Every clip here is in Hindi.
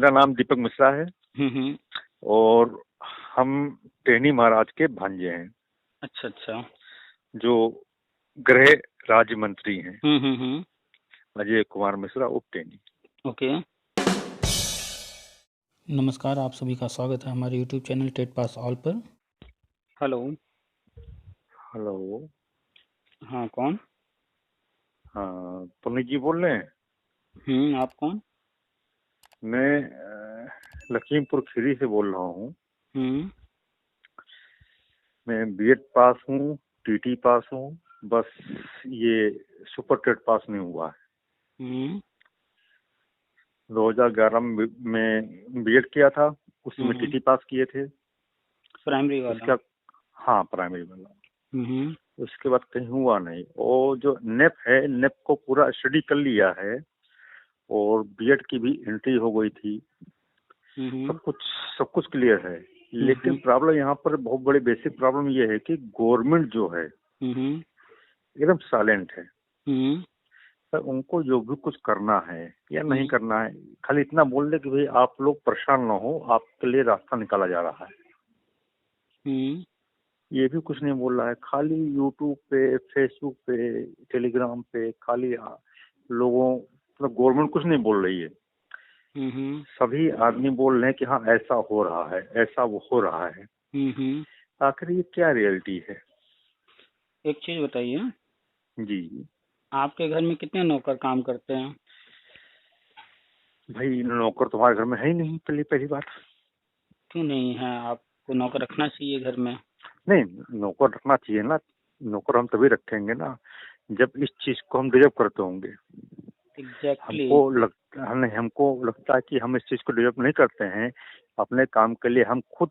मेरा नाम दीपक मिश्रा है हम्म। और हम टेहनी महाराज के भांजे हैं, अच्छा अच्छा। जो गृह राज्य मंत्री हैं, हम्म। अजय कुमार मिश्रा उप टेहनी। ओके। नमस्कार, आप सभी का स्वागत है हमारे YouTube channel TET pass all पर। हेलो। हेलो। हाँ, कौन? हाँ, पुनीत जी बोल रहे हैं। आप कौन? मैं लखीमपुर खीरी से बोल रहा हूँ। मैं बीएड पास हूँ, टीटी पास हूँ, बस ये सुपर टेट पास नहीं हुआ है। 2011 में बीएड किया था, उसमें टीटी पास किए थे, प्राइमरी वाला। हाँ, प्राइमरी वाला। उसके बाद कहीं हुआ नहीं। और जो नेप है, नेप को पूरा स्टडी कर लिया है और बीएड की भी एंट्री हो गई थी। सब कुछ क्लियर है। लेकिन प्रॉब्लम यहाँ पर बहुत बड़ी बेसिक प्रॉब्लम ये है कि गवर्नमेंट जो है एकदम साइलेंट है। सर, उनको जो भी कुछ करना है या नहीं करना है, खाली इतना बोल दे कि भाई आप लोग परेशान ना हो, आपके लिए रास्ता निकाला जा रहा है। ये भी कुछ नहीं बोल रहा है। खाली यूट्यूब पे, फेसबुक पे, टेलीग्राम पे खाली लोगों, मतलब गवर्नमेंट कुछ नहीं बोल रही है। सभी आदमी बोल रहे हैं कि हाँ ऐसा हो रहा है, ऐसा वो हो रहा है। आखिर ये क्या रियलिटी है? एक चीज बताइए जी। आपके घर में कितने नौकर काम करते हैं? भाई, नौकर तुम्हारे घर में है ही नहीं, पहली बात। क्यों नहीं है? आपको नौकर रखना चाहिए घर में। नहीं, नौकर रखना चाहिए ना। नौकर हम तभी रखेंगे ना जब इस चीज को हम डिजर्व करते होंगे। एग्जैक्टली। हमको लगता है कि हम इस चीज को डिजर्व नहीं करते हैं। अपने काम के लिए हम खुद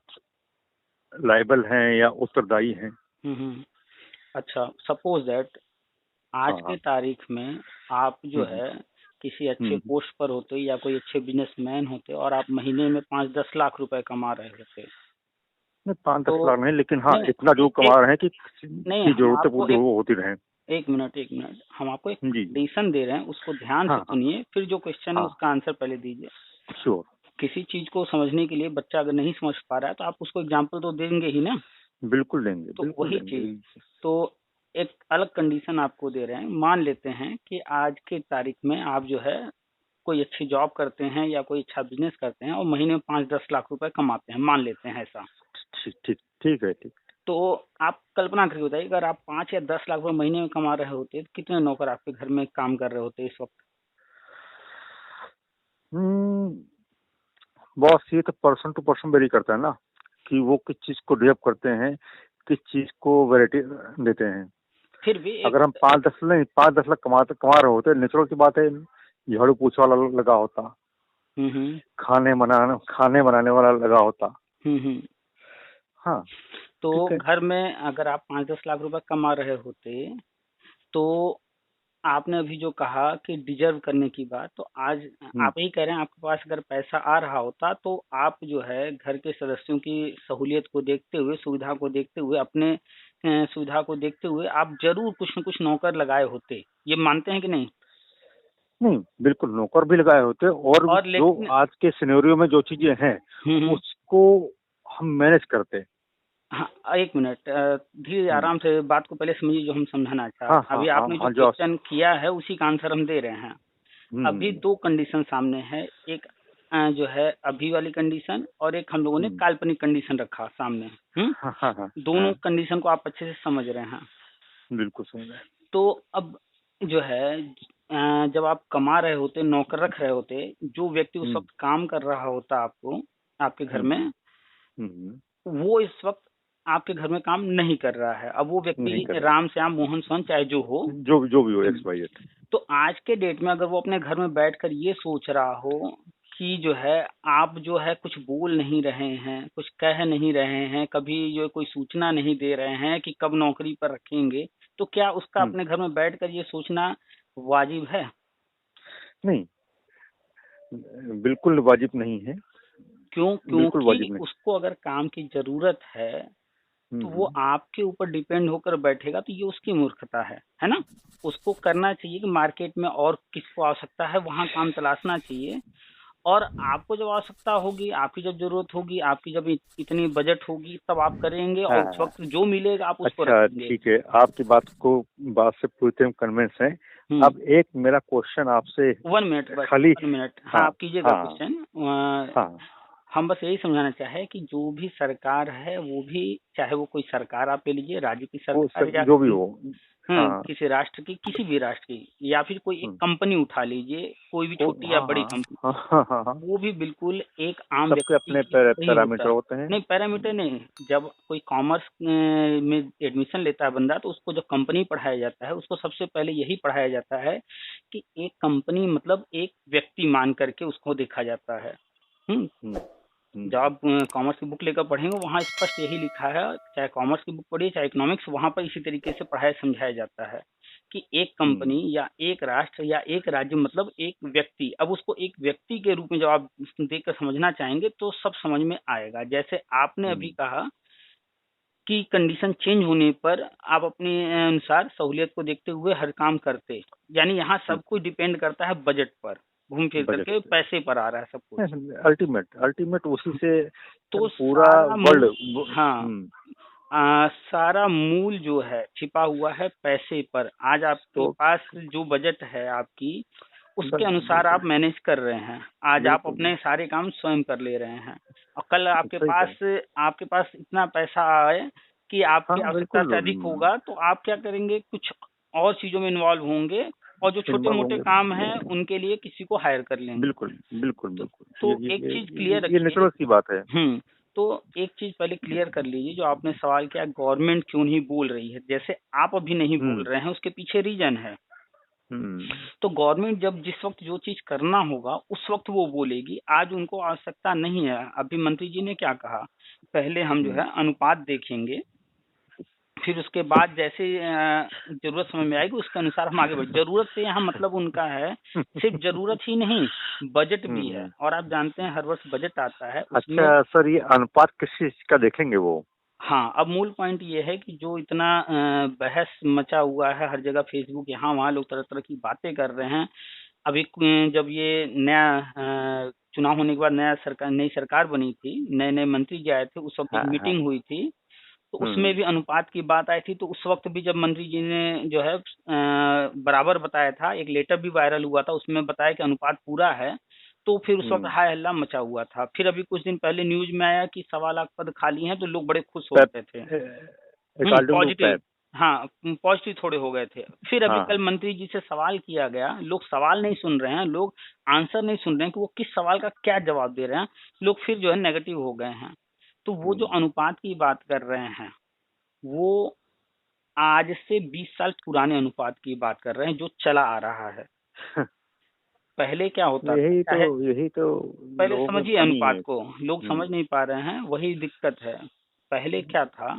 लायबल हैं या उत्तरदायी हैं। अच्छा, सपोज दैट आज के तारीख में आप जो है किसी अच्छे पोस्ट पर होते या कोई अच्छे बिजनेसमैन होते और आप महीने में 5-10 लाख रुपए कमा रहे होते। नहीं, 5-10 तो लाख नहीं, लेकिन हाँ नहीं, इतना जो कमा रहे हैं कि नहीं, की हम जरूरतें आपको पूरी होती रहे। एक मिनट हम आपको एक जी। कंडीशन दे रहे हैं, उसको ध्यान से हाँ सुनिए, फिर जो क्वेश्चन है उसका आंसर पहले दीजिए। श्योर। किसी चीज को समझने के लिए बच्चा अगर नहीं समझ पा रहा है तो आप उसको एग्जाम्पल तो देंगे ही ना। बिल्कुल देंगे, तो बिल्कुल वही देंगे। चीज, तो एक अलग कंडीशन आपको दे रहे हैं। मान लेते हैं कि आज के तारीख में आप जो है कोई अच्छी जॉब करते हैं या कोई अच्छा बिजनेस करते हैं और महीने में 5-10 लाख रुपए कमाते हैं, मान लेते हैं ऐसा। ठीक ठीक ठीक है, ठीक। तो आप कल्पना करके बताइए, अगर आप 5 या 10 लाख रुपए महीने में कमा रहे होते तो कितने नौकर आपके घर में काम कर रहे होते इस वक्त? बॉस, ये तो पर्सन टू पर्सन वेरी करता है ना कि वो किस चीज को डेवलप करते हैं, किस चीज को वैरायटी देते हैं। फिर भी अगर हम 5-10 लाख कमा रहे होते, नेचुरल की बात है, झाड़ू पोछा वाला लगा होता, खाने बनाने वाला लगा होता। हाँ। तो घर में अगर आप 5-10 लाख रुपए कमा रहे होते तो आपने अभी जो कहा कि डिजर्व करने की बात, तो आज आप ही कह रहे हैं आपके पास अगर पैसा आ रहा होता तो आप जो है घर के सदस्यों की सहूलियत को देखते हुए, सुविधा को देखते हुए, अपने सुविधा को देखते हुए आप जरूर कुछ न कुछ नौकर लगाए होते। ये मानते हैं कि नहीं? नहीं, बिल्कुल नौकर भी लगाए होते और जो आज के सिनेरियो में जो चीजें हैं उसको हम मैनेज करते। हाँ, एक मिनट, धीरे आराम से बात को पहले समझिए जो हम समझाना चाहते हैं। अभी आपने जो क्वेश्चन किया है उसी का आंसर हम दे रहे हैं। अभी दो कंडीशन सामने है, एक जो है अभी वाली कंडीशन और एक हम लोगों ने काल्पनिक कंडीशन रखा सामने। दोनों कंडीशन को आप अच्छे से समझ रहे हैं? बिल्कुल समझ रहे हैं। तो अब जो है जब आप कमा रहे होते, नौकर रख रहे होते, जो व्यक्ति उस वक्त काम कर रहा होता आपको, आपके घर में, वो इस वक्त आपके घर में काम नहीं कर रहा है। अब वो व्यक्ति राम श्याम मोहन सोहन चाहे जो भी हो एक्स तो आज के डेट में अगर वो अपने घर में बैठकर ये सोच रहा हो कि जो है आप जो है कुछ बोल नहीं रहे हैं, कुछ कह नहीं रहे हैं, कभी जो कोई सूचना नहीं दे रहे हैं कि कब नौकरी पर रखेंगे, तो क्या उसका अपने घर में बैठकर ये सोचना वाजिब है? नहीं, बिल्कुल वाजिब नहीं है। क्योंकि उसको अगर काम की जरूरत है तो वो आपके ऊपर डिपेंड होकर बैठेगा, तो ये उसकी मूर्खता है ना। उसको करना चाहिए कि मार्केट में और किसको आवश्यकता है वहां काम तलाशना चाहिए और आपको जब आवश्यकता होगी, आपकी जब जरूरत होगी, आपकी जब इतनी बजट होगी, तब आप करेंगे और उस वक्त जो मिलेगा आप उसको अच्छा रखेंगे। ठीक है, आपकी बात से पूरी तरह कन्विंस है। अब एक मेरा क्वेश्चन आपसे 1 मिनट बस, खाली 1 मिनट। हाँ, आप कीजिएगा क्वेश्चन। हाँ हम बस यही समझाना चाहे कि जो भी सरकार है वो भी, चाहे वो कोई सरकार आप ले लीजिए, राज्य की सरकार या जो भी हो, किसी राष्ट्र की, किसी भी राष्ट्र की, या फिर कोई एक कंपनी उठा लीजिए, कोई भी छोटी या बड़ी कंपनी, वो भी बिल्कुल एक आम सबके व्यक्ति अपने की तरह ही पैरामीटर होता है। होते हैं। नहीं, पैरामीटर नहीं। जब कोई कॉमर्स में एडमिशन लेता है बंदा, तो उसको जब कंपनी पढ़ाया जाता है, उसको सबसे पहले यही पढ़ाया जाता है कि एक कंपनी मतलब एक व्यक्ति मान करके उसको देखा जाता है। जब आप कॉमर्स की बुक लेकर पढ़ेंगे, वहाँ स्पष्ट यही लिखा है, चाहे कॉमर्स की बुक पढ़िए चाहे इकोनॉमिक्स, वहाँ पर इसी तरीके से पढ़ाया समझाया जाता है कि एक कंपनी या एक राष्ट्र या एक राज्य मतलब एक व्यक्ति। अब उसको एक व्यक्ति के रूप में जब आप देखकर समझना चाहेंगे तो सब समझ में आएगा। जैसे आपने अभी कहा कि कंडीशन चेंज होने पर आप अपने अनुसार सहूलियत को देखते हुए हर काम करते, यानी यहाँ सब कुछ डिपेंड करता है बजट पर, घूम फिर करके पैसे पर आ रहा है सब कुछ। अल्टीमेट उसी से तो पूरा वर्ल्ड। हाँ, सारा मूल जो है छिपा हुआ है पैसे पर। आज आपके पास जो बजट है आपकी, उसके अनुसार आप मैनेज कर रहे हैं। आज आप अपने सारे काम स्वयं कर ले रहे हैं, और कल आपके पास इतना पैसा आए कि आपकी आवश्यकता से अधिक होगा, तो आप क्या करेंगे, कुछ और चीजों में इन्वॉल्व होंगे, और जो छोटे मोटे काम हैं उनके लिए किसी को हायर कर लेंगे। बिल्कुल। तो एक चीज क्लियर ये नेचुरल सी बात है। तो एक चीज पहले क्लियर कर लीजिए, जो आपने सवाल किया गवर्नमेंट क्यों नहीं बोल रही है, जैसे आप अभी नहीं बोल रहे हैं, उसके पीछे रीजन है। तो गवर्नमेंट जब जिस वक्त जो चीज करना होगा उस वक्त वो बोलेगी। आज उनको आवश्यकता नहीं है। अभी मंत्री जी ने क्या कहा, पहले हम जो है अनुपात देखेंगे, फिर उसके बाद जैसे जरूरत समय में आएगी उसके अनुसार हम आगे बढ़े। जरूरत से यहाँ मतलब उनका है सिर्फ जरूरत ही नहीं, बजट भी है। और आप जानते हैं हर वर्ष बजट आता है। अच्छा सर, ये अनुपात किस चीज का देखेंगे वो? हाँ, अब मूल पॉइंट ये है कि जो इतना बहस मचा हुआ है हर जगह, फेसबुक यहाँ वहाँ, लोग तरह तरह की बातें कर रहे हैं। अभी जब ये नया चुनाव होने के बाद नई सरकार बनी थी, नए नए मंत्री जी आए थे, उस वक्त एक मीटिंग हुई थी, तो उसमें भी अनुपात की बात आई थी। तो उस वक्त भी जब मंत्री जी ने जो है बराबर बताया था, एक लेटर भी वायरल हुआ था, उसमें बताया कि अनुपात पूरा है, तो फिर उस वक्त हाय हल्ला मचा हुआ था। फिर अभी कुछ दिन पहले न्यूज में आया कि 1.25 लाख पद खाली हैं, तो लोग बड़े खुश हो गए थे, पॉजिटिव। हाँ, पॉजिटिव थोड़े हो गए थे। फिर अभी कल मंत्री जी से सवाल किया गया, लोग सवाल नहीं सुन रहे हैं, लोग आंसर नहीं सुन रहे हैं कि वो किस सवाल का क्या जवाब दे रहे हैं, लोग फिर जो है नेगेटिव हो गए हैं। तो वो जो अनुपात की बात कर रहे हैं, वो आज से 20 साल पुराने अनुपात की बात कर रहे हैं, जो चला आ रहा है। पहले क्या होता यही तो पहले समझिए अनुपात को, लोग समझ नहीं पा रहे हैं, वही दिक्कत है। पहले क्या था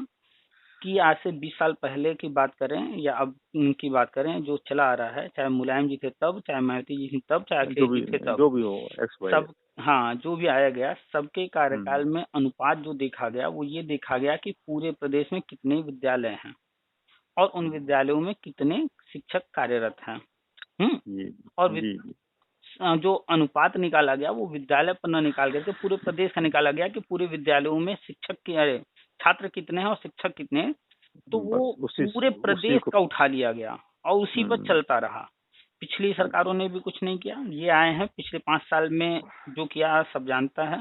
कि आज से 20 साल पहले की बात करें या अब की बात करें, जो चला आ रहा है, चाहे मुलायम जी थे तब, चाहे मायावती जी थी तब, चाहे अखिलेश जी थे तब, जो भी हो, सब, हाँ, जो भी आया गया, सबके कार्यकाल में अनुपात जो देखा गया वो ये देखा गया कि पूरे प्रदेश में कितने विद्यालय हैं और उन विद्यालयों में कितने शिक्षक कार्यरत हैं। और जो अनुपात निकाला गया वो विद्यालय पर न निकाल करके पूरे प्रदेश का निकाला गया कि पूरे विद्यालयों में शिक्षक के छात्र कितने हैं और शिक्षक कितने हैं। तो वो पूरे प्रदेश का उठा लिया गया और उसी पर चलता रहा। पिछली सरकारों ने भी कुछ नहीं किया, ये आए हैं पिछले 5 साल में जो किया सब जानता है।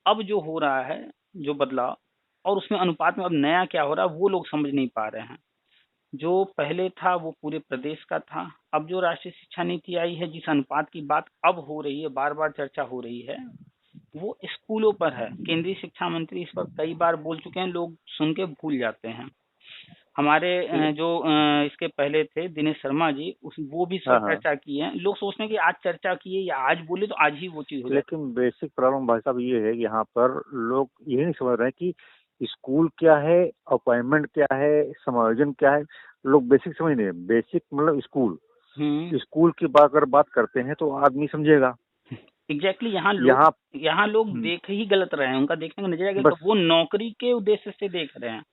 अब जो हो रहा है, जो बदलाव, और उसमें अनुपात में अब नया क्या हो रहा है वो लोग समझ नहीं पा रहे हैं। जो पहले था वो पूरे प्रदेश का था। अब जो राष्ट्रीय शिक्षा नीति आई है, जिस अनुपात की बात अब हो रही है, बार बार चर्चा हो रही है, वो स्कूलों पर है। केंद्रीय शिक्षा मंत्री इस पर कई बार बोल चुके हैं, लोग सुन के भूल जाते हैं। हमारे जो इसके पहले थे दिनेश शर्मा जी, वो भी सब चर्चा की है। लोग सोचते हैं कि आज चर्चा किए या आज बोले तो आज ही वो चीज हो जाए। लेकिन बेसिक प्रॉब्लम भाई साहब ये है कि यहाँ पर लोग ये नहीं समझ रहे हैं कि स्कूल क्या है, अपॉइंटमेंट क्या है, समायोजन क्या है। लोग बेसिक समझ नहीं रहे। बेसिक मतलब स्कूल की अगर बात करते हैं तो आदमी समझेगा। एग्जैक्टली यहाँ लोग देख ही गलत रहे हैं, उनका देखने का नजरिया गलत। तो वो नौकरी के उद्देश्य से देख रहे हैं।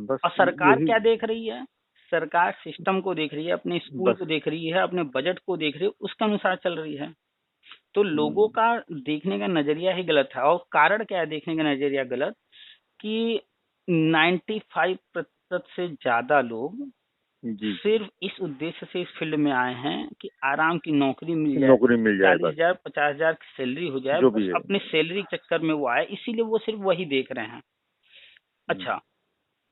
और सरकार क्या देख रही है, सरकार सिस्टम को देख रही है, अपने स्कूल को देख रही है, अपने बजट को देख रही है, उसके अनुसार चल रही है। तो लोगों का देखने का नजरिया ही गलत है। और कारण क्या है देखने का नजरिया गलत, कि 95% से ज्यादा लोग जी सिर्फ इस उद्देश्य से इस फील्ड में आए हैं कि आराम की नौकरी मिल जाए, नौकरी मिल जाए 40,000 50,000 की सैलरी हो जाए, जो बस भी है। अपने सैलरी के चक्कर में वो आए, इसीलिए वो सिर्फ वही देख रहे हैं। अच्छा,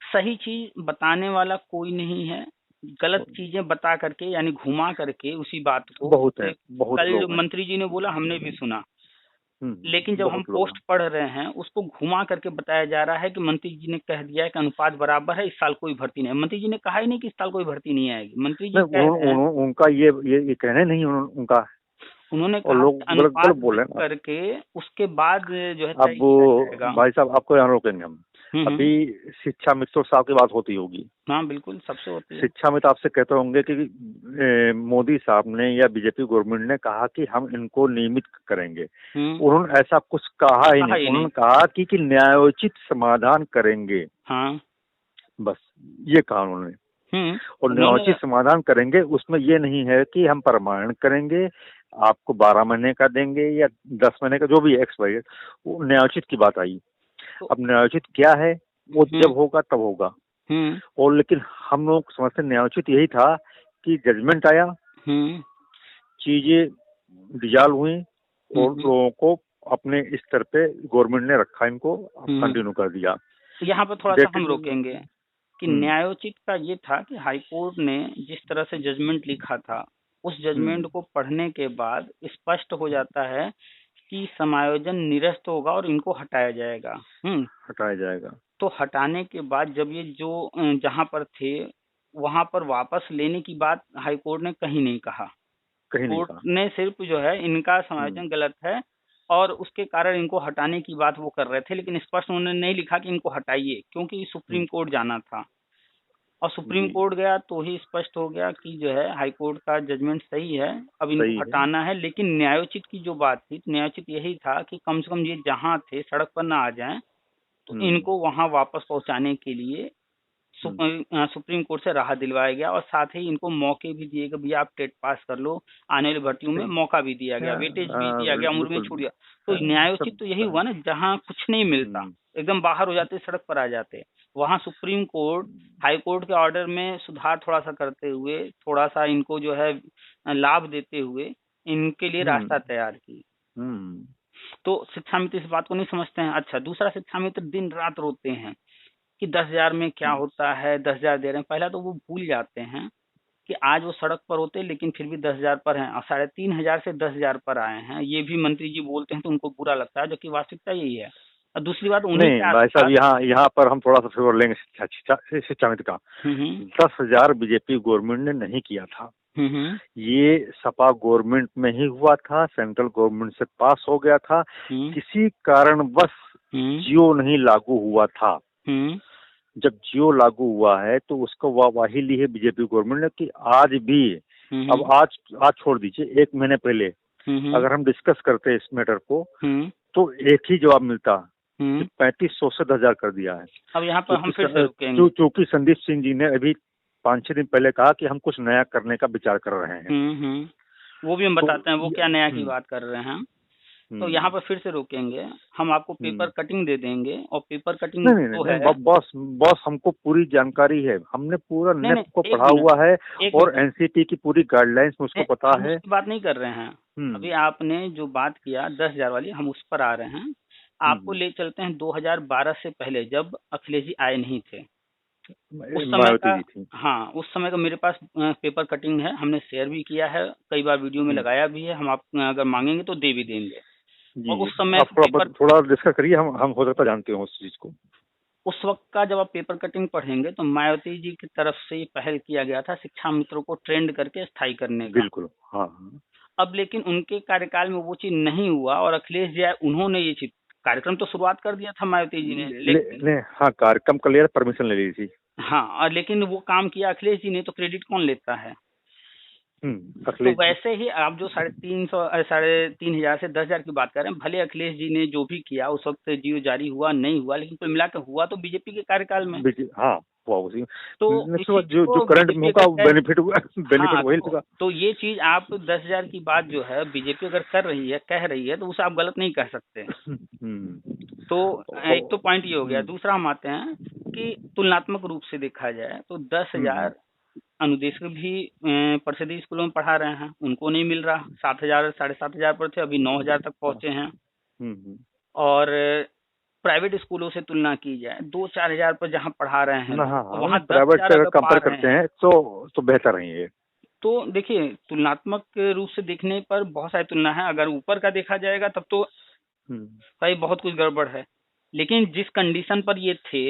सही चीज बताने वाला कोई नहीं है, गलत चीजें बता करके यानी घुमा करके उसी बात को, बहुत है, बहुत कल जो लोग हैं। मंत्री जी ने बोला हमने भी सुना, लेकिन जब हम बहुत लोग पोस्ट हैं। पढ़ रहे हैं उसको घुमा करके बताया जा रहा है कि मंत्री जी ने कह दिया है कि अनुपात बराबर है, इस साल कोई भर्ती नहीं है। मंत्री जी ने कहा ही नहीं कि इस साल कोई भर्ती नहीं आएगी, मंत्री जी नहीं, कह रहे हैं, उनका ये कहना नहीं उनका, उन्होंने और कहा लोग कि गलत गलत अनुपात बोल देख रहे हैं। करके उसके बाद जो है तय अब किया जाएगा। भाई साहब आपको यहाँ रोकेंगे हम। हम्म। अभी शिक्षा मित्र साहब की बात होती होगी। हाँ बिल्कुल, सबसे होती है। शिक्षा मित्र आपसे कहते होंगे कि मोदी साहब ने या बीजेपी गवर्नमेंट ने कहा कि हम इनको नियमित करेंगे। उन्होंने ऐसा कुछ कहा ही नहीं। उन्होंने कहा कि न्यायोचित समाधान करेंगे। हाँ बस ये कहा उन्होंने। और उन्होंने न्यायोचित समाधान करेंगे, उसमें ये नहीं है कि हम परमानेंट करेंगे, आपको 12 महीने का देंगे या 10 महीने का, जो भी एक्स वाई, वो न्यायोचित की बात आई। अब न्यायोचित क्या है वो जब होगा तब होगा। और लेकिन हम लोग समझते न्यायोचित यही था कि जजमेंट आया, चीजें डिजॉल्व हुई और लोगों को अपने स्तर पे गवर्नमेंट ने रखा, इनको कंटिन्यू कर दिया। यहाँ पर थोड़ा सा हम रोकेंगे कि न्यायोचित का ये था कि हाईकोर्ट ने जिस तरह से जजमेंट लिखा था, उस जजमेंट को पढ़ने के बाद स्पष्ट हो जाता है कि समायोजन निरस्त होगा और इनको हटाया जाएगा। हटाया जाएगा। तो हटाने के बाद जब ये जो जहां पर थे वहां पर वापस लेने की बात हाईकोर्ट ने कहीं नहीं कहा। कोर्ट ने सिर्फ जो है इनका समायोजन गलत है और उसके कारण इनको हटाने की बात वो कर रहे थे, लेकिन स्पष्ट उन्होंने नहीं लिखा कि इनको हटाइए, क्योंकि सुप्रीम कोर्ट जाना था। और सुप्रीम कोर्ट गया तो ही स्पष्ट हो गया कि जो है हाई कोर्ट का जजमेंट सही है, अब इनको हटाना है। लेकिन न्यायोचित की जो बात थी, न्यायोचित यही था कि कम से कम ये जहां थे सड़क पर ना आ जाएं, तो इनको वहां वापस पहुंचाने के लिए सुप्रीम कोर्ट से राहत दिलवाया गया और साथ ही इनको मौके भी दिए गए, भैया आप टेट पास कर लो, आने वाली भर्तियों में मौका भी दिया गया, वेटेज भी दिया गया, उम्र में छूट गया। तो न्यायोचित तो यही हुआ ना, जहाँ कुछ नहीं मिलता एकदम बाहर हो जाते, सड़क पर आ जाते, वहाँ सुप्रीम कोर्ट हाई कोर्ट के ऑर्डर में सुधार थोड़ा सा करते हुए, थोड़ा सा इनको जो है लाभ देते हुए इनके लिए रास्ता तैयार की। तो शिक्षा मित्र इस बात को नहीं समझते हैं। अच्छा, दूसरा, शिक्षा मित्र दिन रात रोते हैं कि 10,000 में क्या होता है, 10,000 दे रहे हैं। पहला तो वो भूल जाते हैं कि आज वो सड़क पर होते लेकिन फिर भी 10,000 पर हैं और 3,500 से 10,000 पर आए हैं। ये भी मंत्री जी बोलते हैं तो उनको बुरा लगता है, जबकि वास्तविकता यही है। और दूसरी बात नहीं भाई साहब, यहाँ पर हम थोड़ा सा फेवर लेंगे शिक्षा मित्र का। 10,000 बीजेपी गवर्नमेंट ने नहीं किया था, ये सपा गवर्नमेंट में ही हुआ था, सेंट्रल गवर्नमेंट से पास हो गया था, किसी कारणवश जियो नहीं लागू हुआ था। जब जियो लागू हुआ है तो उसको वाहवाही ली है बीजेपी गवर्नमेंट ने कि आज भी, अब आज छोड़ दीजिए, 1 महीने पहले अगर हम डिस्कस करते इस मैटर को तो एक ही जवाब मिलता, 3500 से 10,000 कर दिया है। अब यहाँ पर हम फिर से रुकेंगे, क्योंकि संदीप सिंह जी ने अभी 5-6 दिन पहले कहा कि हम कुछ नया करने का विचार कर रहे हैं। वो भी हम बताते हैं वो क्या नया की बात कर रहे हैं। तो यहाँ पर फिर से रोकेंगे, हम आपको पेपर कटिंग दे देंगे और पेपर कटिंग नहीं, बॉस हमको पूरी जानकारी है, हमने पूरा नेट को पढ़ा हुआ है और एनसीटी की पूरी गाइडलाइंस मुझको पता है। उसकी बात नहीं कर रहे हैं, अभी आपने जो बात किया 10,000 वाली, हम उस पर आ रहे हैं। आपको ले चलते हैं 2012 से पहले, जब अखिलेश जी आए नहीं थे, उस समय का, हाँ उस समय का मेरे पास पेपर कटिंग है, हमने शेयर भी किया है, कई बार वीडियो में लगाया भी है, हम आप अगर मांगेंगे तो दे भी देंगे। और उस समय थोड़ा डिस्कस करिए, हम हो सकता जानते हो उस चीज को। उस वक्त का जब आप पेपर कटिंग पढ़ेंगे तो मायावती जी की तरफ से पहल किया गया था शिक्षा मित्रों को ट्रेंड करके स्थायी करने का। बिल्कुल, हाँ। अब लेकिन उनके कार्यकाल में वो चीज नहीं हुआ और अखिलेश जी उन्होंने ये चीज, कार्यक्रम तो शुरुआत कर दिया था मायावती जी ने, हाँ कार्यक्रम कर लिया, परमिशन ले ली थी, हाँ, और लेकिन वो काम किया अखिलेश जी ने, तो क्रेडिट कौन लेता है? तो वैसे ही आप जो 3,500 से 10,000 की बात कर रहे हैं, भले अखिलेश जी ने जो भी किया उस वक्त जियो जारी हुआ नहीं हुआ, लेकिन कुल मिलाकर हुआ तो बीजेपी के कार्यकाल में। हाँ हुआ उसी तो जो करंट में होगा बेनिफिट वही होगा। तो ये चीज आप 10,000 की बात जो है बीजेपी अगर कर रही है, कह रही है, तो उसे आप गलत नहीं कह सकते। तो एक तो पॉइंट ये हो गया। दूसरा हम आते हैं कि तुलनात्मक रूप से देखा जाए तो 10,000 अनुदेशक भी परिषदीय स्कूलों में पढ़ा रहे हैं, उनको नहीं मिल रहा। 7,000 7,500 पर थे, अभी 9,000 तक पहुंचे हैं। और प्राइवेट स्कूलों से तुलना की जाए 2-4 हजार पर जहाँ पढ़ा रहे हैं तो वहाँ प्राइवेट से कंपेयर करते हैं तो बेहतर है ये। तो देखिए तुलनात्मक रूप से देखने पर बहुत सारी तुलना है। अगर ऊपर का देखा जाएगा तब तो भाई बहुत कुछ गड़बड़ है, लेकिन जिस कंडीशन पर ये थे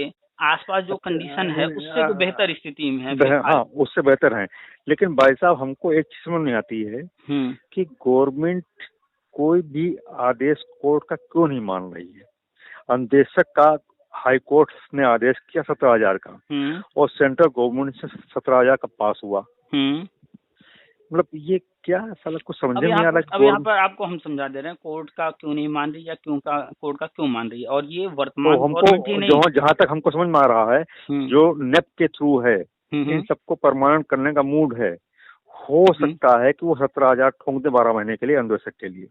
आसपास जो कंडीशन है उससे तो बेहतर स्थिति में है। हाँ, उससे बेहतर है। लेकिन भाई साहब हमको एक चीज समझ नहीं आती है कि गवर्नमेंट कोई भी आदेश कोर्ट का क्यों नहीं मान रही है। अनुदेशक का हाई कोर्ट ने आदेश किया 17,000 का और सेंट्रल गवर्नमेंट से 17,000 का पास हुआ। मतलब ये क्या साला कुछ समझ में नहीं आ रहा। अब यहाँ पर आपको हम समझा दे रहे हैं कोर्ट का क्यों नहीं मान रही या कोर्ट का क्यों मान रही है। और ये वर्तमान तो हमको जहाँ तक हमको समझ में आ रहा है जो नेप के थ्रू है इन सबको परमानेंट करने का मूड है। हो सकता है कि वो 17,000 ठोंक दे 12 महीने के लिए अनुदेशक के लिए।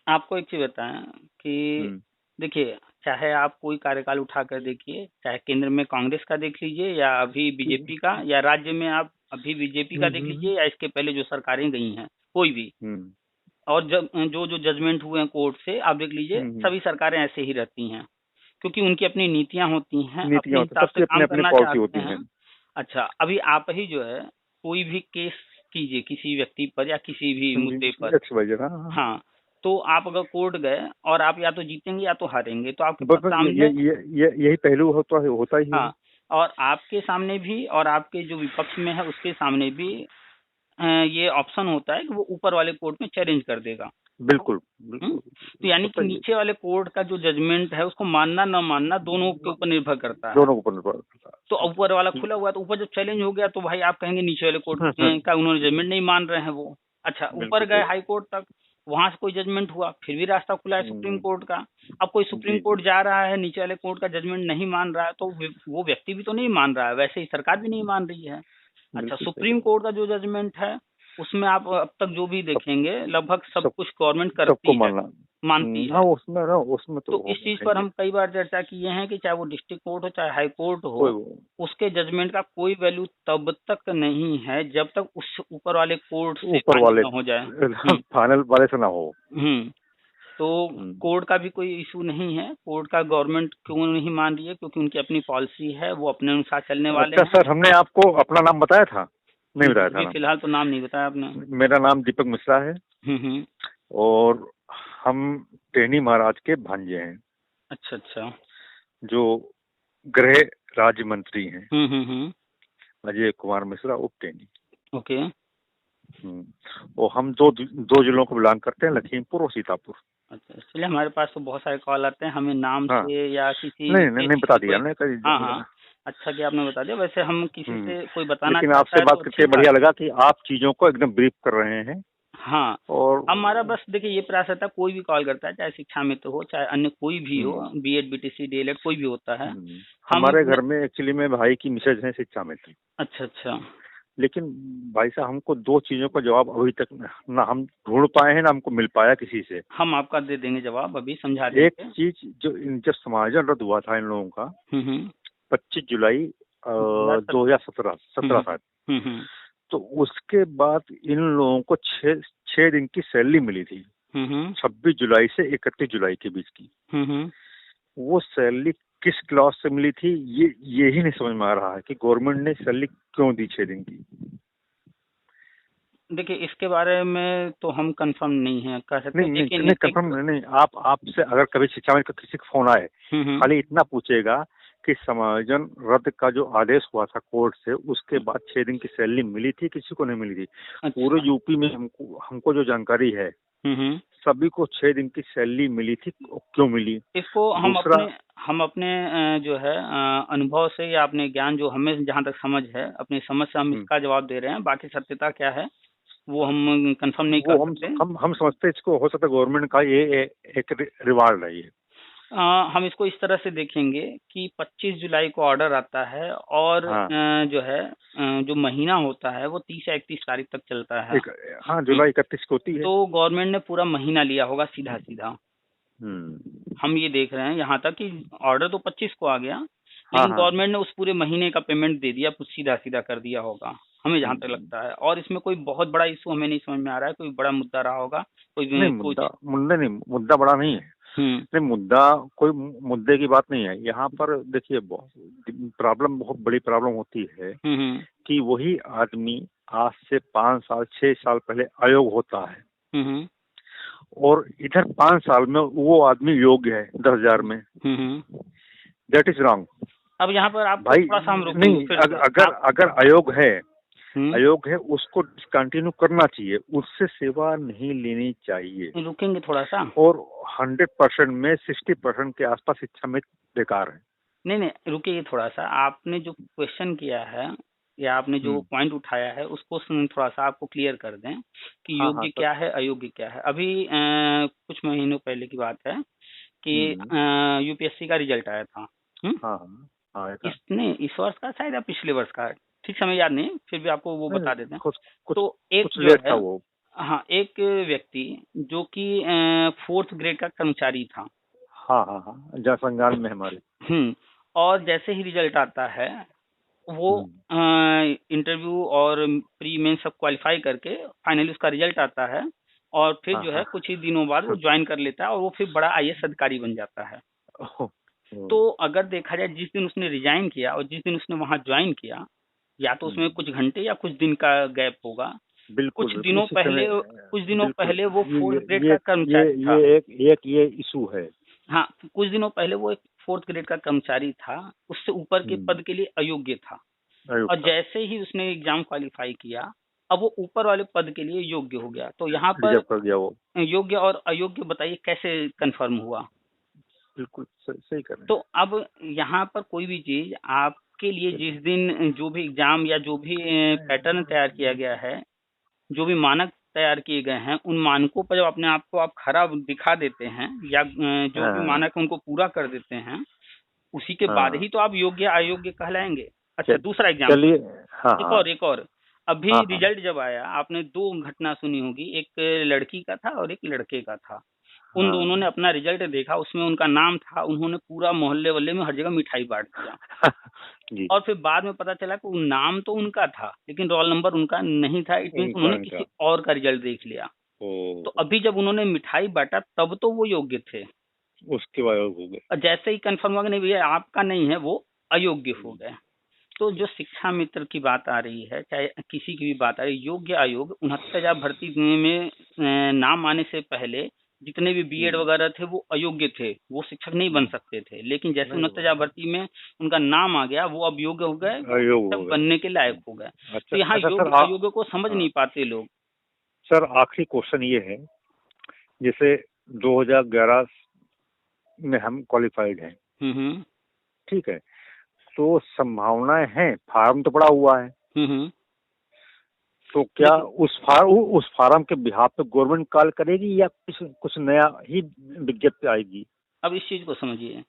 आपको एक चीज बताएं कि देखिए चाहे आप कोई कार्यकाल उठाकर देखिए, चाहे केंद्र में कांग्रेस का देख लीजिए या अभी बीजेपी का, या राज्य में आप अभी बीजेपी का देख लीजिए या इसके पहले जो सरकारें गई हैं कोई भी, और जब जो जजमेंट हुए हैं कोर्ट से आप देख लीजिए सभी सरकारें ऐसे ही रहती हैं क्योंकि उनकी अपनी नीतियां होती हैं, अपने हिसाब से काम करना चाहते हैं। अच्छा अभी आप ही जो है कोई भी केस कीजिए किसी व्यक्ति पर या किसी भी मुद्दे पर, हाँ तो आप अगर कोर्ट गए और आप या तो जीतेंगे या तो हारेंगे, तो आपके सामने यही पहलू होता ही हाँ, और आपके सामने भी और आपके जो विपक्ष में है उसके सामने भी ये ऑप्शन होता है कि वो ऊपर वाले कोर्ट में चैलेंज कर देगा। बिल्कुल। तो यानी कि नीचे वाले कोर्ट का जो जजमेंट है उसको मानना न मानना दोनों के ऊपर निर्भर करता है। तो ऊपर वाला खुला हुआ है तो ऊपर जब चैलेंज हो गया तो भाई आप कहेंगे नीचे वाले कोर्ट का उन्होंने जजमेंट नहीं मान रहे हैं वो। अच्छा ऊपर गए हाई कोर्ट तक, वहां से कोई जजमेंट हुआ, फिर भी रास्ता खुला है सुप्रीम कोर्ट का। अब कोई सुप्रीम कोर्ट जा रहा है नीचे वाले कोर्ट का जजमेंट नहीं मान रहा है तो वो व्यक्ति भी तो नहीं मान रहा है, वैसे ही सरकार भी नहीं मान रही है। अच्छा सुप्रीम कोर्ट का जो जजमेंट है उसमें आप अब तक जो भी देखेंगे लगभग सब कुछ गवर्नमेंट करती है, मानती है। उसमें तो इस चीज पर हम कई बार चर्चा किए हैं कि चाहे वो डिस्ट्रिक्ट कोर्ट हो चाहे हाई कोर्ट हो, उसके जजमेंट का कोई वैल्यू तब तक नहीं है जब तक उस ऊपर वाले कोर्ट से ना हो जाए, फाइनल वाले से ना हो। तो कोर्ट का भी कोई इशू नहीं है। कोर्ट का गवर्नमेंट क्यों नहीं मान रही है, क्योंकि उनकी अपनी पॉलिसी है, वो अपने अनुसार चलने वाले हैं। सर हमने आपको अपना नाम बताया था? नहीं बताया था? फिलहाल तो नाम नहीं बताया आपने। मेरा नाम दीपक मिश्रा है और हम टेनी महाराज के भांजे हैं। अच्छा। जो गृह राज्य मंत्री हैं अजय कुमार मिश्रा उप टेनी। ओके। और हम दो जिलों को बिलोंग करते हैं, लखीमपुर और सीतापुर। अच्छा, इसलिए हमारे पास तो बहुत सारे कॉल आते हैं, हमें नाम से या किसी नहीं बता दिया हमने। हाँ अच्छा कि आपने बता दिया। वैसे हम किसी से कोई बताना लेकिन आपसे बात करके बढ़िया लगा कि आप चीजों को एकदम ब्रीफ कर रहे हैं। हाँ, और हमारा बस देखिए ये प्रयास रहता है, कोई भी कॉल करता है चाहे शिक्षा मित्र हो चाहे अन्य कोई भी हो, बीएड बीटीसी डीएलएड कोई भी होता है। हमारे घर में एक्चुअली में भाई की मिसेज है शिक्षा मित्र। अच्छा। लेकिन भाई साहब हमको दो चीजों का जवाब अभी तक ना हम ढूंढ पाए हैं ना हमको मिल पाया किसी से। हम आपका दे देंगे जवाब, अभी समझा देंगे। एक चीज जब समायोजन रद्द हुआ था इन लोगों का 25 जुलाई 2017 शायद, तो उसके बाद इन लोगों को 6 दिन की सैलरी मिली थी 26 जुलाई से 31 जुलाई के बीच की। वो सैलरी किस क्लॉज से मिली थी ये ही नहीं समझ में आ रहा है कि गवर्नमेंट ने सैलरी क्यों दी 6 दिन की। देखिए इसके बारे में तो हम कंफर्म नहीं है कह सकते। नहीं कंफर्म नहीं। आपसे अगर कभी शिक्षा में किसी का फोन आए खाली इतना पूछेगा कि समायोजन रद्द का जो आदेश हुआ था कोर्ट से उसके बाद 6 दिन की सैलरी मिली थी, किसी को नहीं मिली थी। अच्छा। पूरे यूपी में हमको जो जानकारी है सभी को 6 दिन की सैलरी मिली थी। क्यों मिली इसको हम अपने जो है अनुभव से या अपने ज्ञान जो हमें जहाँ तक समझ है अपनी समझ से हम इसका जवाब दे रहे हैं। बाकी सत्यता क्या है वो हम कंफर्म नहीं कर सकते। हम समझते इसको हो सकता है गवर्नमेंट का ये एक रिवार्ड है ये हम इसको इस तरह से देखेंगे कि 25 जुलाई को ऑर्डर आता है और हाँ जो है जो महीना होता है वो 30 या 31 तारीख तक चलता है। हाँ, जुलाई 31 को होती है। तो गवर्नमेंट ने पूरा महीना लिया होगा सीधा सीधा। हम ये देख रहे हैं यहाँ तक कि ऑर्डर तो 25 को आ गया, हाँ लेकिन हाँ। गवर्नमेंट ने उस पूरे महीने का पेमेंट दे दिया, कुछ सीधा सीधा कर दिया होगा, हमें जहाँ तक लगता है। और इसमें कोई बहुत बड़ा इशू हमें नहीं समझ में आ रहा है, कोई बड़ा मुद्दा रहा होगा कोई नहीं, मुद्दा बड़ा नहीं है। नहीं, मुद्दा कोई मुद्दे की बात नहीं है। यहाँ पर देखिए, बहुत बड़ी प्रॉब्लम होती है कि वही आदमी आज से 5 साल 6 साल पहले अयोग्य होता है और इधर 5 साल में वो आदमी योग्य है 10,000 में। That is wrong. अब यहाँ पर आप भाई थोड़ा सा हम नहीं, अगर अयोग्य है उसको डिसकंटिन्यू करना चाहिए, उससे सेवा नहीं लेनी चाहिए। रुकेंगे थोड़ा सा। और 100% में 60% के आसपास शिक्षा में बेकार है। नहीं, रुकिए थोड़ा सा। आपने जो क्वेश्चन किया है या आपने जो पॉइंट उठाया है उसको थोड़ा सा आपको क्लियर कर दें कि योग्य क्या है, अयोग्य क्या है। अभी कुछ महीनों पहले की बात है कि यूपीएससी का रिजल्ट आया था। इसने इस वर्ष का शायद या पिछले वर्ष का, ठीक समय याद नहीं, फिर भी आपको वो बता देते हैं। तो एक जो है वो, हाँ, एक व्यक्ति जो कि 4th ग्रेड का कर्मचारी था। हाँ, जनसंज्ञान में हमारे। और जैसे ही रिजल्ट आता है वो इंटरव्यू और प्री मेन सब क्वालिफाई करके फाइनली उसका रिजल्ट आता है और फिर जो है कुछ ही दिनों बाद वो ज्वाइन कर लेता है और वो फिर बड़ा आईएएस अधिकारी बन जाता है। तो अगर देखा जाए जिस दिन उसने रिजाइन किया और जिस दिन उसने वहां ज्वाइन किया, या तो उसमें कुछ घंटे या कुछ दिन का गैप होगा। कुछ दिनों पहले वो 4th ग्रेड का कर्मचारी था। ये इशू है। हाँ, कुछ दिनों पहले वो एक 4th ग्रेड का कर्मचारी था, उससे ऊपर के पद के लिए अयोग्य था। और जैसे ही उसने एग्जाम क्वालिफाई किया, अब वो ऊपर वाले पद के लिए योग्य हो गया। तो यहाँ पर योग्य और अयोग्य बताइए कैसे कंफर्म हुआ? बिल्कुल सही कर रहे हैं। तो अब यहाँ पर कोई भी चीज आपके लिए जिस दिन जो भी एग्जाम या जो भी पैटर्न तैयार किया गया है, जो भी मानक तैयार किए गए हैं, उन मानकों पर जब अपने आप को आप खरा दिखा देते हैं या जो भी मानक उनको पूरा कर देते हैं, उसी के बाद ही तो आप योग्य अयोग्य कहलाएंगे। अच्छा, दूसरा एग्जाम्पल, एक और अभी रिजल्ट जब आया, आपने 2 घटना सुनी होगी, एक लड़की का था और एक लड़के का था। उन दोनों ने अपना रिजल्ट देखा, उसमें उनका नाम था, उन्होंने पूरा मोहल्ले वल्ले में हर जगह मिठाई बांट दिया। और फिर बाद में पता चला कि नाम तो उनका था लेकिन रोल नंबर उनका नहीं था। उन्होंने किसी और का रिजल्ट देख लिया। तो अभी जब उन्होंने मिठाई बांटा तब तो वो योग्य थे, उसके बाद हो गए। जैसे ही कंफर्म हुआ कि नहीं भैया आपका नहीं है, वो अयोग्य हो गए। तो जो शिक्षा मित्र की बात आ रही है, चाहे किसी की भी बात आ रही है, योग्य अयोग्य, 69,000 भर्ती में नाम आने से पहले जितने भी बीएड वगैरह थे वो अयोग्य थे, वो शिक्षक नहीं बन सकते थे। लेकिन जैसे 69,000 भर्ती में उनका नाम आ गया, वो अब योग्य हो गए, शिक्षक बनने के लायक हो गए। तो यहाँ योग्य अयोग्य को समझ नहीं पाते लोग। सर, आखिरी क्वेश्चन ये है, जैसे 2011 में हम क्वालिफाइड हैं, ठीक है, तो संभावनाएं हैं, फार्म तो पड़ा हुआ है, तो क्या उस फार्म के बिहाफ पे गवर्नमेंट कॉल करेगी या कुछ नया ही विज्ञप्ति आएगी? अब इस चीज को समझिए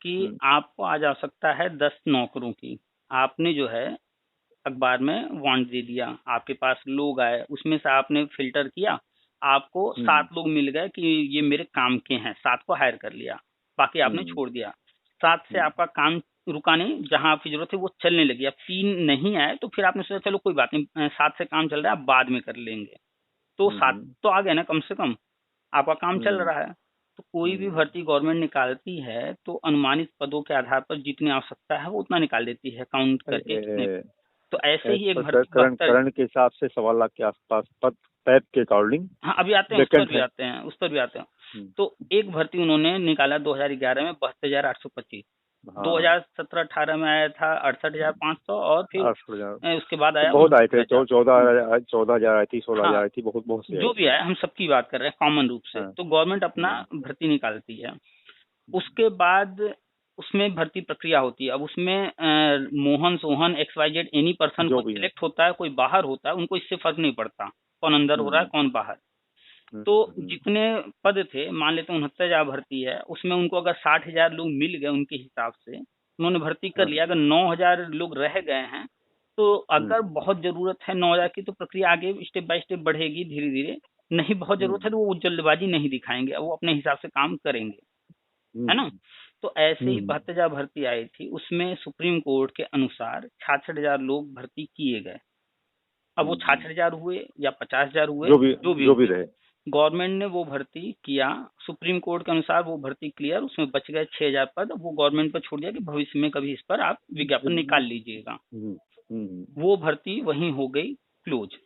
कि आपको आज आवश्यकता है 10 नौकरों की। आपने जो है अखबार में वांट दे दिया, आपके पास लोग आए, उसमें से आपने फिल्टर किया, आपको 7 लोग मिल गए कि ये मेरे काम के हैं, 7 को हायर कर लिया, बाकी आपने छोड़ दिया। 7 से आपका काम रुका नहीं, जहां आपकी जरूरत है वो चलने लगी। अब 3 नहीं आए तो फिर आपने सोचा चलो कोई बात नहीं, 7 से काम चल रहा है, बाद में कर लेंगे। तो 7 तो आ गए ना, कम से कम आपका काम चल रहा है। तो कोई भी भर्ती गवर्नमेंट निकालती है तो अनुमानित पदों के आधार पर जितनी आवश्यकता है वो उतना निकाल देती है, काउंट करके कितने। तो ऐसे ही एक भर्ती करण के हिसाब से 1.25 लाख के आसपास पद पैप के अकॉर्डिंग। हाँ, अभी आते हैं, उस पर भी आते हैं। तो एक भर्ती उन्होंने निकाला 2011 में 72,825, 2017-18 में आया था 68,500 और फिर उसके बाद आया बहुत आए थे, 14,000 आई थी, 16,000 आई थी, बहुत से जो भी आया, हम सबकी बात कर रहे हैं कॉमन रूप से। तो गवर्नमेंट अपना भर्ती निकालती है, उसके बाद उसमें भर्ती प्रक्रिया होती है। अब उसमें Mohan Sohan XYZ any person को सिलेक्ट होता है, कोई बाहर होता है, उनको इससे फर्क नहीं पड़ता कौन अंदर हो रहा है कौन बाहर। तो जितने पद थे, मान लेते 69,000 भर्ती है, उसमें उनको अगर 60,000 लोग मिल गए उनके हिसाब से, उन्होंने भर्ती कर लिया, अगर 9,000 लोग रह गए हैं, तो अगर बहुत जरूरत है 9,000 की, तो प्रक्रिया आगे स्टेप बाय स्टेप बढ़ेगी धीरे धीरे। नहीं बहुत जरूरत है तो वो जल्दबाजी नहीं दिखाएंगे, वो अपने हिसाब से काम करेंगे, है ना। तो ऐसे ही 72,000 भर्ती आई थी, उसमें सुप्रीम कोर्ट के अनुसार 66,000 लोग भर्ती किए गए। अब वो 66,000 हुए या 50,000 हुए, जो भी रहे, गवर्नमेंट ने वो भर्ती किया, सुप्रीम कोर्ट के अनुसार वो भर्ती क्लियर, उसमें बच गए 6,000 पद, वो गवर्नमेंट पर छोड़ दिया कि भविष्य में कभी इस पर आप विज्ञापन निकाल लीजिएगा। वो भर्ती वहीं हो गई क्लोज,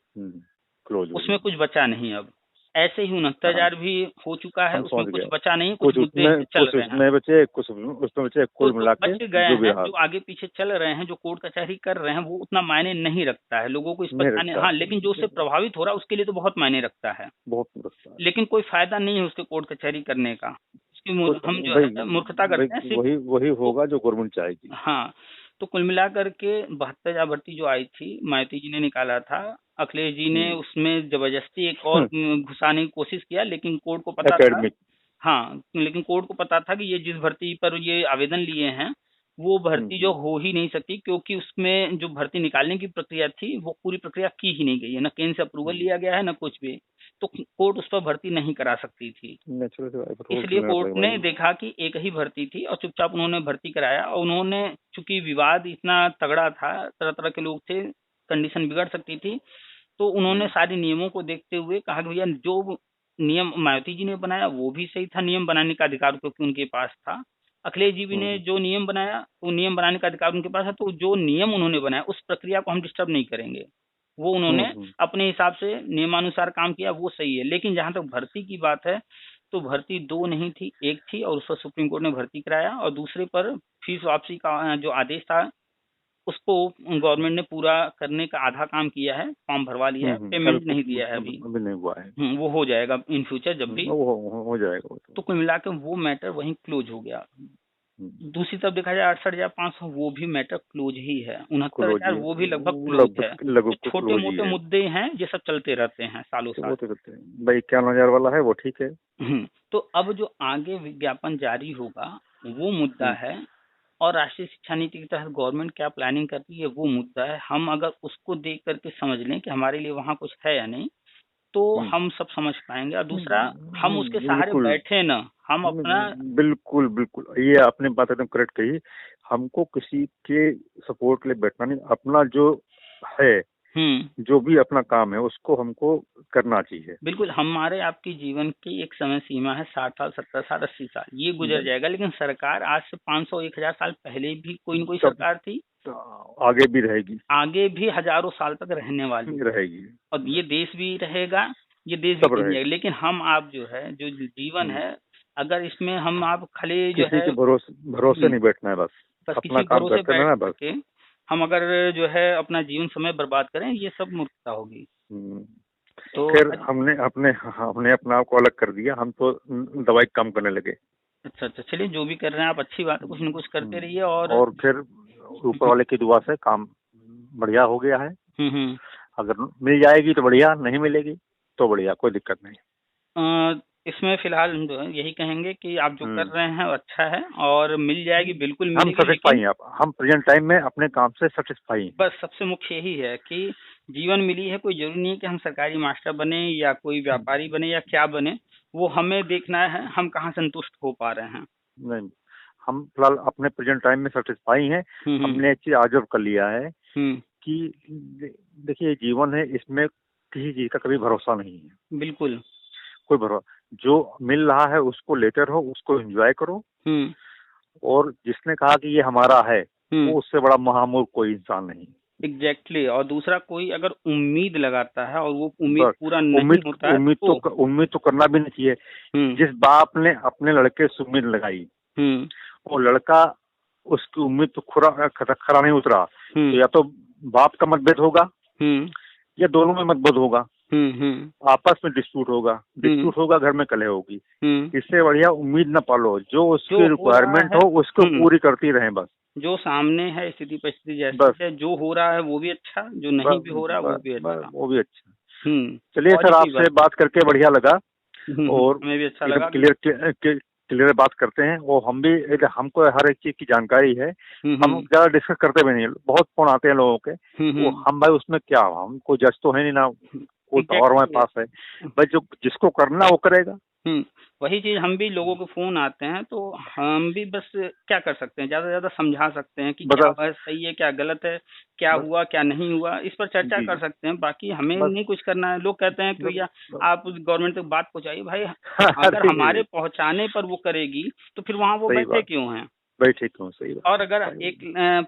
उसमें कुछ बचा नहीं। अब ऐसे ही 69,000 भी हो चुका है, उसमें कुछ बचा नहीं, कुछ मुद्दे चल रहे हैं, बचे कुछ उसमें बचे, कुल मिला के बच गए हैं, जो आगे पीछे चल रहे हैं, जो कोर्ट कचहरी कर रहे हैं, वो उतना मायने नहीं रखता है लोगों को इस पर। हाँ, लेकिन जो उससे प्रभावित हो रहा है उसके लिए तो बहुत मायने रखता है, लेकिन कोई फायदा नहीं है उसके कोर्ट कचहरी करने का। हम जो है मूर्खता करते हैं, वही होगा जो गवर्नमेंट चाहेगी। हाँ, तो कुल मिलाकर के 72,000 भर्ती जो आई थी, मायावती जी ने निकाला था, अखिलेश जी ने उसमें जबरदस्ती एक और घुसाने की कोशिश किया, लेकिन कोर्ट को पता था, हाँ, लेकिन कोर्ट को पता था कि ये जिस भर्ती पर ये आवेदन लिए हैं वो भर्ती जो हो ही नहीं सकती, क्योंकि उसमें जो भर्ती निकालने की प्रक्रिया थी वो पूरी प्रक्रिया की ही नहीं गई है, न केंद्र से अप्रूवल लिया गया है, न कुछ भी, तो कोर्ट उस पर भर्ती नहीं करा सकती थी। इसलिए कोर्ट ने देखा कि एक ही भर्ती थी और चुपचाप उन्होंने भर्ती कराया। और उन्होंने, चूंकि विवाद इतना तगड़ा था, तरह तरह के लोग थे, कंडीशन बिगड़ सकती थी, तो उन्होंने सारे नियमों को देखते हुए कहा कि भैया जो नियम मायावती जी ने बनाया वो भी सही था, नियम बनाने का अधिकार क्योंकि उनके पास था। अखिलेश जी भी ने जो नियम बनाया वो नियम बनाने का अधिकार उनके पास है, तो जो नियम उन्होंने बनाया उस प्रक्रिया को हम डिस्टर्ब नहीं करेंगे, वो उन्होंने अपने हिसाब से नियमानुसार काम किया, वो सही है। लेकिन जहां तक भर्ती की बात है, तो भर्ती 2 नहीं थी, 1 थी, और उस पर सुप्रीम कोर्ट ने भर्ती कराया, और दूसरे पर फीस वापसी का जो आदेश था उसको गवर्नमेंट ने पूरा करने का आधा काम किया है, फॉर्म भरवा लिया है, पेमेंट नहीं दिया है अभी नहीं हुआ है, वो हो जाएगा इन फ्यूचर जब भी हो जाएगा। तो कुल मिलाकर वो मैटर वहीं क्लोज हो गया। दूसरी तरफ देखा जाए 68,500 वो भी मैटर क्लोज ही है, 69,000 वो भी लगभग क्लोज है। छोटे मोटे मुद्दे हैं, ये सब चलते रहते हैं सालों साल। भाई 51,000 वाला है वो ठीक है। तो अब जो आगे विज्ञापन जारी होगा वो मुद्दा है, और राष्ट्रीय शिक्षा नीति के तहत गवर्नमेंट क्या प्लानिंग करती है वो मुद्दा है। हम अगर उसको देख करके समझ लें कि हमारे लिए वहाँ कुछ है या नहीं, तो हम सब समझ पाएंगे। और दूसरा, हम उसके सहारे बैठे ना, हम अपना बिल्कुल बिल्कुल, ये आपने बात एकदम करेक्ट कही। हमको किसी के सपोर्ट के लिए बैठना नहीं, अपना जो है जो भी अपना काम है उसको हमको करना चाहिए। बिल्कुल, हमारे आपकी जीवन की एक समय सीमा है 60 साल, 70 साल, 80 साल, ये गुजर जाएगा। लेकिन सरकार आज से 500, 1,000 साल पहले भी कोई न कोई सरकार थी, आगे भी रहेगी, आगे भी हजारों साल तक रहने वाली रहेगी, और ये देश भी रहेगा, ये देश भी रहेगा। लेकिन हम आप जो है, जो जीवन है, अगर इसमें हम आप खाली जो है भरोसे नहीं बैठना है, बस अपना काम करना है बस। हम अगर जो है अपना जीवन समय बर्बाद करें, ये सब मूर्खता होगी। तो फिर हमने अपने आप को अलग कर दिया, हम तो दवाई कम करने लगे। अच्छा, चलिए, जो भी कर रहे हैं आप अच्छी बात है, कुछ न कुछ करते रहिए, और फिर ऊपर वाले की दुआ से काम बढ़िया हो गया है। अगर मिल जाएगी तो बढ़िया, नहीं मिलेगी तो बढ़िया, कोई दिक्कत नहीं। इसमें फिलहाल हम जो है यही कहेंगे कि आप जो कर रहे हैं अच्छा है, और मिल जाएगी, बिल्कुल मिलेगी। हम सेटिस्फाई हैं, हम प्रेजेंट टाइम में अपने काम से सेटिस्फाई हैं। बस सबसे मुख्य यही है कि जीवन मिली है, कोई जरूरी नहीं है कि हम सरकारी मास्टर बने या कोई व्यापारी बने या क्या बने, वो हमें देखना है हम कहाँ संतुष्ट हो पा रहे हैं। नहीं, हम फिलहाल अपने प्रेजेंट टाइम में सेटिस्फाई हैं। हमने एक चीज ऑब्जर्व कर लिया है कि देखिए जीवन है, इसमें किसी चीज का कभी भरोसा नहीं है। बिल्कुल, कोई भरोसा, जो मिल रहा है उसको लेते रहो, उसको एंजॉय करो, और जिसने कहा कि ये हमारा है वो उससे बड़ा महामूर्ख कोई इंसान नहीं। एग्जैक्टली। और दूसरा, कोई अगर उम्मीद लगाता है और वो उम्मीद पूरा नहीं होता है, उम्मीद तो करना भी नहीं चाहिए। जिस बाप ने अपने लड़के से उम्मीद लगाई, वो लड़का उसकी उम्मीद तो खरा नहीं उतरा, तो या तो बाप का मतभेद होगा या दोनों में मतभेद होगा, आपस में डिस्प्यूट होगा, घर में कलह होगी। इससे बढ़िया उम्मीद न पालो, जो उसकी रिक्वायरमेंट हो उसको पूरी करती रहें बस। जो सामने है स्थिति परिस्थिति जैसे है, जो हो रहा है वो भी अच्छा, जो नहीं भी हो रहा है वो भी अच्छा। चलिए सर, आपसे बात करके बढ़िया लगा। और हमें भी अच्छा एकदम लगा। क्लियर बात करते हैं। और हम भी हमको हर एक चीज की जानकारी है। हम ज्यादा डिस्कस करते भी नहीं, बहुत फोन आते हैं लोगों के। वो हम भाई उसमें क्या, हम कोई जज तो है नहीं ना, कोई पावर हमारे पास है भाई, जो जिसको करना वो करेगा। वही चीज, हम भी लोगों के फोन आते हैं तो हम भी बस क्या कर सकते हैं, ज्यादा से ज्यादा समझा सकते हैं कि क्या है सही है क्या गलत है, क्या हुआ क्या नहीं हुआ, इस पर चर्चा कर सकते हैं। बाकी हमें नहीं कुछ करना है। लोग कहते हैं कि भैया आप गवर्नमेंट तक बात पहुंचाइए। भाई अगर हमारे पहुंचाने पर वो करेगी तो फिर वहाँ वो बैठे क्यों हैं? बैठे क्यों? सही बात। और अगर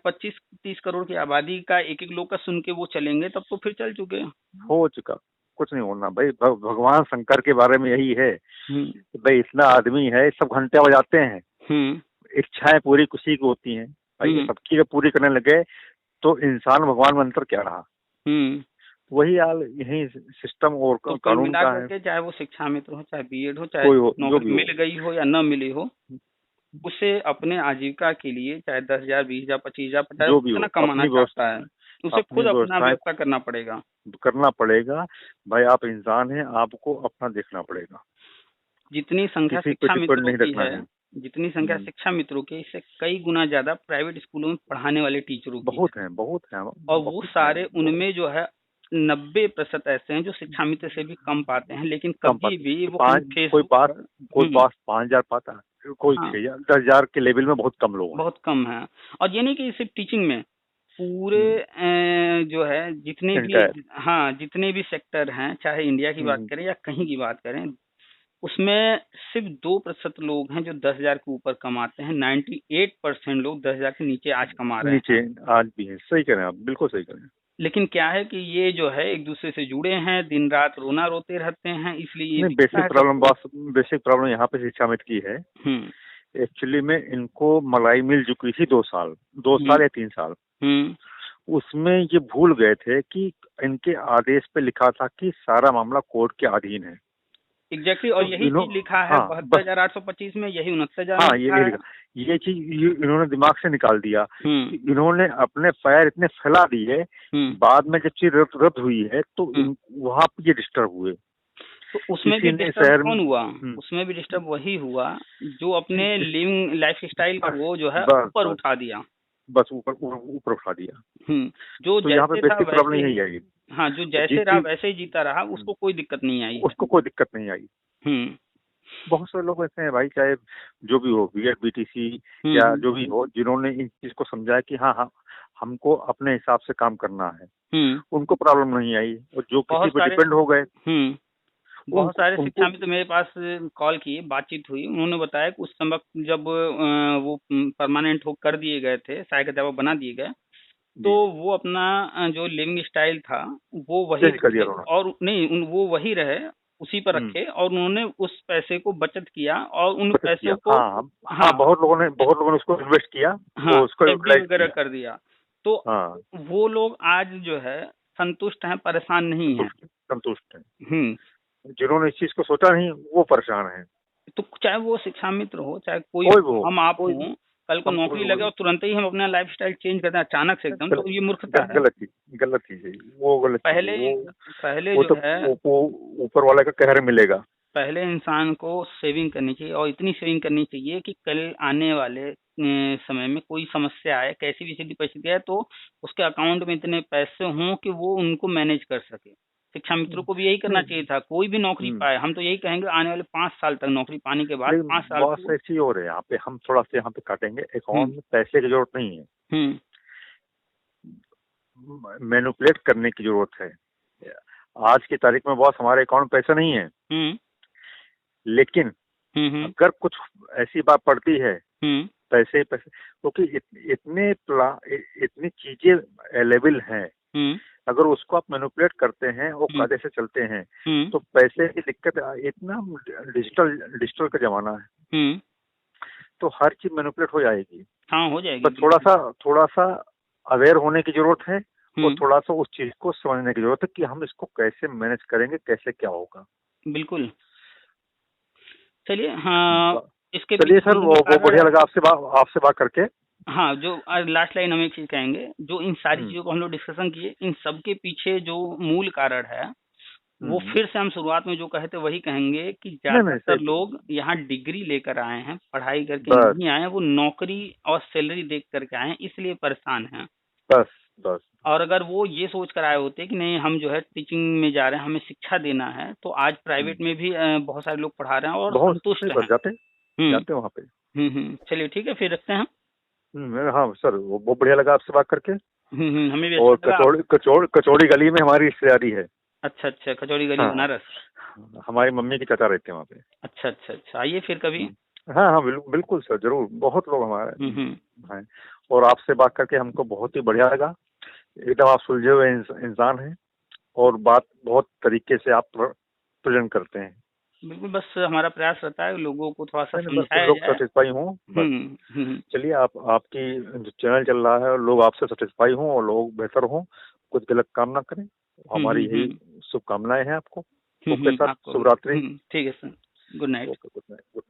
25-30 करोड़ की आबादी का एक एक लोग का सुन के वो चलेंगे तब तो फिर चल चुके, हो चुका, कुछ नहीं होना भाई। भगवान शंकर के बारे में यही है कि भाई इतना आदमी है, सब घंटे बजाते हैं, इच्छाएं पूरी किसी की होती हैं भाई, सबकी जब पूरी करने लगे तो इंसान भगवान में अंतर क्या रहा? वही हाल यही सिस्टम और तो कानून का है। चाहे वो शिक्षा मित्र हो, चाहे बीएड हो, चाहे नौकरी मिल गई हो या न मिली हो, उसे अपने आजीविका के लिए चाहे 10,000, 20,000, 25,000, 50,000 जितना कमाना चाहता है उसे खुद अपना व्यवस्था करना पड़ेगा भाई। आप इंसान हैं, आपको अपना देखना पड़ेगा। जितनी संख्या शिक्षा मित्रों की है, जितनी संख्या शिक्षा मित्रों की, इससे कई गुना ज्यादा प्राइवेट स्कूलों में पढ़ाने वाले टीचरों की बहुत है। और वो सारे उनमें जो है 90% ऐसे हैं जो शिक्षा मित्र से भी कम पाते हैं, लेकिन कभी भी वो कोई पास 5,000 पाता है, कोई 6,000 10,000 के लेवल में बहुत कम लोग, बहुत कम है। और ये नहीं कि सिर्फ टीचिंग में, पूरे जो है जितने भी सेक्टर हैं, चाहे इंडिया की बात करें या कहीं की बात करें, उसमें सिर्फ 2% लोग हैं जो 10,000 के ऊपर कमाते हैं। 98% लोग 10,000 के नीचे आज कमा रहे हैं। आज भी है। सही कह रहे हैं आप, बिल्कुल सही कह रहे हैं। लेकिन क्या है कि ये जो है एक दूसरे से जुड़े हैं, दिन रात रोना रोते रहते हैं, इसलिए बेसिक प्रॉब्लम यहाँ पे शिक्षा मित्र की है। एक्चुअली में इनको मलाई मिल चुकी थी 2 साल या 3 साल। उसमें ये भूल गए थे कि इनके आदेश पे लिखा था कि सारा मामला कोर्ट के अधीन है। एग्जैक्टली और यही चीज लिखा है 72,825 में, यही 69,000 ये चीज इन्होंने दिमाग से निकाल दिया। इन्होंने अपने पैर इतने फैला दिए, बाद में जब चीज रद्द हुई है तो वहां पे ये डिस्टर्ब हुए। तो उसमें भी डिस्टर्ब कौन हुआ? उसमें भी डिस्टर्ब वही हुआ जो अपने लिविंग लाइफ स्टाइल को जो है ऊपर उठा दिया, बस ऊपर उठा दिया। जो तो यहाँ पे बेसिक प्रॉब्लम यही आई। हाँ, जो जैसे रहा वैसे ही जीता रहा, उसको कोई दिक्कत नहीं आई। बहुत सारे लोग ऐसे हैं भाई, चाहे जो भी हो, बीएड बीटीसी या जो भी हो, जिन्होंने इन चीज को समझा कि हाँ हमको अपने हिसाब से काम करना है, उनको प्रॉब्लम नहीं आई। और जो किसी पे डिपेंड हो गए, बहुत सारे शिक्षा मित्र मेरे पास कॉल किए, बातचीत हुई, उन्होंने बताया कि उस समय जब वो परमानेंट हो कर दिए गए थे, सहायक अध्यापक बना दिए गए, तो वो अपना जो लिविंग स्टाइल था वो वही और नहीं वो वही रहे, उसी पर रखे, और उन्होंने उस पैसे को बचत किया और उन पैसों को बहुत लोगों ने उसको इन्वेस्ट किया, उसको वगैरह कर दिया। तो वो लोग आज जो है संतुष्ट हैं, परेशान नहीं है, संतुष्ट है। जिन्होंने इस चीज को सोचा नहीं वो परेशान है। तो चाहे वो शिक्षा मित्र हो, चाहे कोई हम आप हो, कल को नौकरी लगे और तुरंत ही हम अपना लाइफस्टाइल चेंज करते हैं अचानक से एकदम, तो ये मूर्खता है, गलत चीज है वो। पहले जो है ऊपर वाले का कहर मिलेगा। पहले इंसान को सेविंग करनी चाहिए, और इतनी सेविंग करनी चाहिए कि कल आने वाले समय में कोई समस्या आए, कैसी भी स्थिति परिस्थिति है, तो उसके अकाउंट में इतने पैसे हों कि वो उनको मैनेज कर सके। शिक्षा मित्रों को भी यही करना चाहिए था, कोई भी नौकरी पाए, हम तो यही कहेंगे आने वाले 5 साल तक नौकरी पाने के बाद 5 साल बहुत सी चीज हो रही है यहाँ पे, हम थोड़ा सा यहाँ पे काटेंगे। अकाउंट में पैसे की जरूरत नहीं है, मैनिपुलेट करने की जरूरत है। आज की तारीख में बॉस हमारे अकाउंट में पैसा नहीं है, लेकिन अगर कुछ ऐसी बात पड़ती है पैसे क्योंकि इतनी चीजें अवेलेबल हैं, अगर उसको आप मैनिपुलेट करते हैं और कायदे से चलते हैं तो पैसे की दिक्कत, इतना डिजिटल का जमाना है, तो हर चीज मैनिपुलेट हो जाएगी। हो जाएगी। बस थोड़ा सा अवेयर होने की जरूरत है और थोड़ा सा उस चीज को समझने की जरूरत है कि हम इसको कैसे मैनेज करेंगे, कैसे क्या होगा। बिल्कुल। चलिए चलिए सर, वो बढ़िया लगा आपसे बात करके। हाँ, जो लास्ट लाइन हम एक चीज कहेंगे, जो इन सारी चीजों को हम लोग डिस्कशन किए, इन सब के पीछे जो मूल कारण है वो फिर से हम शुरुआत में जो कहे थे वही कहेंगे कि ज्यादातर लोग यहाँ डिग्री लेकर आए हैं, पढ़ाई करके नहीं आए हैं, वो नौकरी और सैलरी देख करके आए हैं, इसलिए परेशान हैं। बस और अगर वो ये सोच कर आए होते कि नहीं हम जो है टीचिंग में जा रहे हैं, हमें शिक्षा देना है, तो आज प्राइवेट में भी बहुत सारे लोग पढ़ा रहे हैं और संतुष्ट हैं। जाते वहाँ पे। चलिए ठीक है, फिर रखते हैं हम। हाँ सर, वो बहुत बढ़िया लगा आपसे बात करके। हमें भी और अच्छा लगा। कचौड़ी गली में हमारी रिश्तेदारी है। अच्छा, कचौड़ी गली बनारस। हमारी मम्मी की चाचा रहते हैं वहाँ पे। अच्छा, आइए फिर कभी। हाँ, बिल्कुल सर, जरूर। बहुत लोग हमारे हैं। और आपसे बात करके हमको बहुत ही बढ़िया लगा। एकदम आप सुलझे हुए इंसान हैं और बात बहुत तरीके से आप प्रेजेंट करते हैं। बिल्कुल, बस हमारा प्रयास रहता है लोगों को थोड़ा सा समझाया लोग जाए। सेटिस्फाई हों। चलिए, आपकी जो चैनल चल रहा है और लोग आपसे सेटिस्फाई हों और लोग बेहतर हों, कुछ गलत काम ना करें। हमारी यही शुभकामनाएं हैं आपको। ओके सर, शुभ रात्रि। ठीक है sir, good night. Okay, good night.